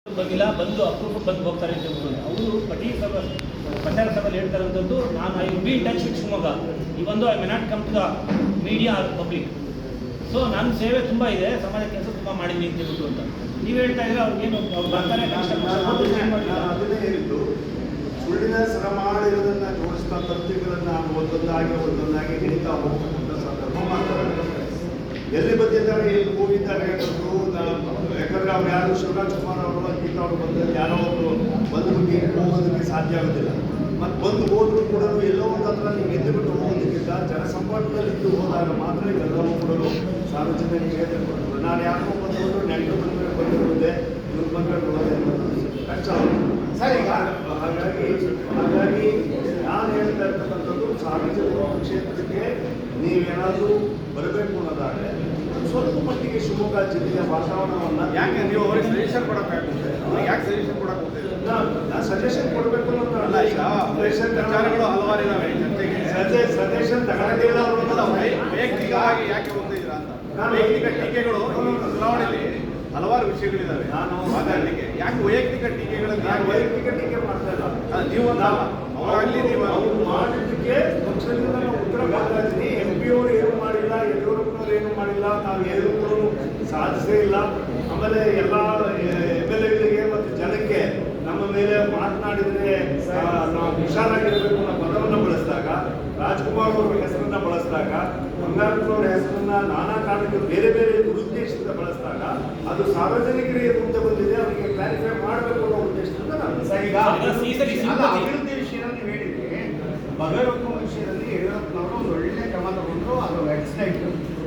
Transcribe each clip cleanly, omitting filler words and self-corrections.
ಬಂದಿಲ್ಲ, ಬಂದು ಅಪ್ರೂವ್ ಬಂದು ಹೋಗ್ತಾರೆ ಅಂತ ಹೇಳ್ಬೋದು. ಅವರು ಪ್ರಚಾರ ಸಭೆಯಲ್ಲಿ ಹೇಳ್ತಾರಂಥದ್ದು, ನಾನು I will be in touch with Shivamogga, ಇವೊಂದು I may not come to the media or public. So ನನ್ನ ಸೇವೆ ತುಂಬ ಇದೆ, ಸಮಾಜ ಕೆಲಸ ತುಂಬ ಮಾಡಿದ್ದೀನಿ ಅಂತ ಹೇಳ್ಬಿಟ್ಟು ಅಂತ ನೀವು ಹೇಳ್ತಾ ಇದ್ರೆ ಅವ್ರಿಗೇನು ಅವ್ರು ಬರ್ತಾರೆ ಅದನ್ನೇ ಹೇಳಿದ್ದು. ಸುಳ್ಳಿನ ಸರಮಾಳಿರೋದನ್ನ ಜೋಡಿಸಿದ ತಂತ್ರಗಳನ್ನು ಒಂದೊಂದಾಗಿ ಹಿಡಿತಾ ಹೋಗ್ತಕ್ಕಂಥ ಸಂದರ್ಭ ಮಾಡ್ತಾರೆ. ಎಲ್ಲಿ ಬಂದಿದ್ದಾರೆ, ಎಲ್ಲಿ ಹೋಗಿದ್ದಾರೆ ಅನ್ನೋದು ಯಾಕಂದ್ರೆ ಅವ್ರು ಯಾರು ಶಿವರಾಜ್ ಕುಮಾರ್ ಅವರು ಅಂಕಿತ ಅವರು ಬಂದಲ್ಲಿ ಯಾರೋ ಅವರು ಬಂದು ಹೋಗೋದಕ್ಕೆ ಸಾಧ್ಯ ಆಗೋದಿಲ್ಲ. ಮತ್ತು ಬಂದು ಹೋದ್ರು ಕೂಡ ಎಲ್ಲೋ ಒಂದು ಹತ್ರ ನೀವು ಎದ್ದು ಬಿಟ್ಟು ಹೋಗೋದಕ್ಕಿಂತ ಜನಸಂಪರ್ಕದಲ್ಲಿದ್ದು ಹೋದಾಗ ಮಾತ್ರ ಇವೆಲ್ಲವೂ ಕೂಡ ಸಾರ್ವಜನಿಕರಿಗೆ ಕೊಡ್ತಾರೆ. ನಾನು ಯಾಕೋ ಬಂದವರು ನೆಂಟು ಬಂದಿರುವುದೇ ಇವ್ರು ಬಂದ್ಬಿಡೋದೇ ಕಷ್ಟ ಸರ್. ಈಗ ಹಾಗಾಗಿ ನಾನು ಹೇಳ್ತಾ ಇರ್ತಕ್ಕಂಥದ್ದು, ಸಾರ್ವಜನಿಕ ಕ್ಷೇತ್ರಕ್ಕೆ ನೀವೇನಾದರೂ ಬರಬೇಕು ಅನ್ನೋದಾದರೆ ಸ್ವಲ್ಪ ಮಟ್ಟಿಗೆ ಶಿವಮೊಗ್ಗ ಜಿಲ್ಲೆಯ ವಾತಾವರಣವನ್ನು ಯಾಕೆ ನೀವು ಅವ್ರಿಗೆ ಸಜೆಷನ್ ಕೊಡೋಕ್ಕಾಗುತ್ತೆ? ಯಾಕೆ ಸಜೆಷನ್ ಕೊಡೋಕೆ ನಾನು ಸಜೆಷನ್ ಕೊಡಬೇಕು ಅನ್ನೋದು ಅಲ್ಲ. ಈಗ ವಿಚಾರಗಳು ಹಲವಾರು ಇದಾವೆ ಜೊತೆಗೆ ಸಜೆಷನ್ ತಗೊಳ್ಳೋದಿಲ್ಲ ಅನ್ನೋದು ವೈಯಕ್ತಿಕವಾಗಿ ಯಾಕೆ ಹೋಗ್ತಿದ್ದೀರಾ ಅಂತ. ವೈಯಕ್ತಿಕ ಟೀಕೆಗಳು ಚುನಾವಣೆಯಲ್ಲಿ ಹಲವಾರು ವಿಷಯಗಳಿದ್ದಾವೆ. ನಾನು ಮಾತಾಡಲಿಕ್ಕೆ ಯಾಕೆ ವೈಯಕ್ತಿಕ ಟೀಕೆಗಳನ್ನು ನಾನು ವೈಯಕ್ತಿಕ ಟೀಕೆ ಮಾಡ್ತಾ ಇಲ್ಲ. ನೀವು ಅವರಾಗಲಿ ನೀವು ಅವ್ರು ಮಾಡಿದ್ದಕ್ಕೆ ಪಕ್ಷದಿಂದ ನಾವು ಉತ್ತರ ಕೊಡ್ತಾ ಇದ್ದೀನಿ. MP ಅವರು ಏನು ಮಾಡಿಲ್ಲ, ಯಡಿಯೂರಪ್ಪನವ್ರು ಏನು ಮಾಡಿಲ್ಲ, ನಾವು ಏನು ಕೂಡ ಸಾಧಿಸೇ ಇಲ್ಲ. ಆಮೇಲೆ ಎಲ್ಲ MLA ಮತ್ತು ಜನಕ್ಕೆ ನಮ್ಮ ಮೇಲೆ ಮಾತನಾಡಿದರೆ ನಾವು ಹುಷಾರಾಗಿರಬೇಕು ಅನ್ನೋ ಪದವನ್ನು ಬಳಸಿದಾಗ, ರಾಜ್ಕುಮಾರ್ ಅವರ ಹೆಸರನ್ನ ಬಳಸಿದಾಗ, ಬಂಗಾರಪ್ಪನವರ ಹೆಸರನ್ನ ನಾನಾ ಕಾರಣಗಳು ಬೇರೆ ಬೇರೆ ದುರುದ್ದೇಶದಿಂದ ಬಳಸಿದಾಗ ಅದು ಸಾರ್ವಜನಿಕರಿಗೆ ಮುಂದೆ ಬಂದಿದೆ, ಅವರಿಗೆ ಕ್ಲಾರಿಫೈ ಮಾಡಬೇಕು ಅನ್ನೋ ಉದ್ದೇಶದಿಂದ ನಾನು ಅಭಿವೃದ್ಧಿ ವಿಷಯದಲ್ಲಿ ನೀವು ಹೇಳಿದ್ರಿ. ಭಗವಂತ ವಿಷಯದಲ್ಲಿ ಯಡಿಯೂರಪ್ಪನವರು ಒಂದು ಒಳ್ಳೆ ಕ್ರಮ ತಗೊಂಡ್ರು. ಅದು ವೆಬ್ಸೈಟ್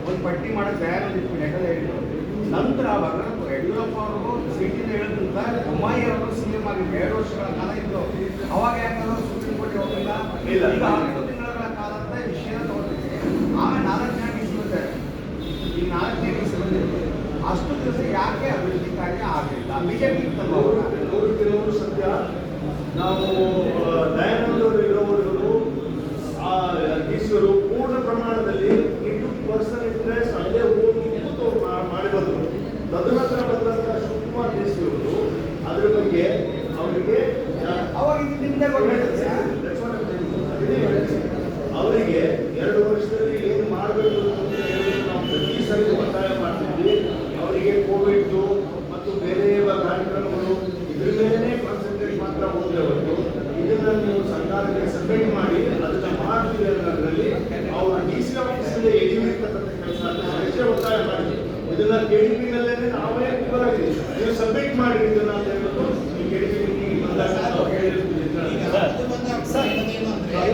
ಒಂದು ಪಟ್ಟಿ ಮಾಡೋಕ್ಕೆ ತಯಾರಿತ್ತು, ಲೆಕ್ಕದ ಹೇಳಿದ್ರು. ನಂತರ ಯಡಿಯೂರಪ್ಪ ಅವರು ಸಿಟಿನ ಹೇಳಿದ್ರಿಂದ ಬೊಮ್ಮಾಯಿ ಅವರು CM ಆಗಿ 2 ವರ್ಷಗಳ ಕಾಲ ಇದ್ದು. ಅವಾಗ ಯಾಕಂದ್ರೆ ಸುಪ್ರೀಂ ಕೋರ್ಟ್ ಹೋಗಿಲ್ಲ. ಈಗ 10 ತಿಂಗಳ ಕಾಲದ ವಿಷಯನ ತಗೊಂಡಿದ್ದೆ. ಆಮೇಲೆ 4 ಜನ ಬಂದಿದ್ದಾರೆ. ಈ 4 ಜನ ಬಂದಿದ್ರು. ಅಷ್ಟು ದಿವಸ ಯಾಕೆ ಅಭಿವೃದ್ಧಿ ಕಾರ್ಯ ಆಗಲಿಲ್ಲ? ಬಿಜೆಪಿ ಕೆಲವರು ಸತ್ಯ. ನಾವು ದಯಾನಂದ ಇರೋವರೆಗೂ ಈಶ್ವರು ಪೂರ್ಣ ಪ್ರಮಾಣದಲ್ಲಿ ಇಟ್ಟು ಪರ್ಸನ್ ಇಂಟ್ರೆಸ್ಟ್ ಅಲ್ಲೇ ಹೋಗಿ ಕೂತು ಮಾಡಿ ಬಂದರು. ತದನಂತರ ಬಂದಂಥ ಶಿವಕುಮಾರ್ ದೇಶಿಯವರು ಅದ್ರ ಬಗ್ಗೆ ಅವರಿಗೆ ಅವಾಗ ನಿಮ್ದೇ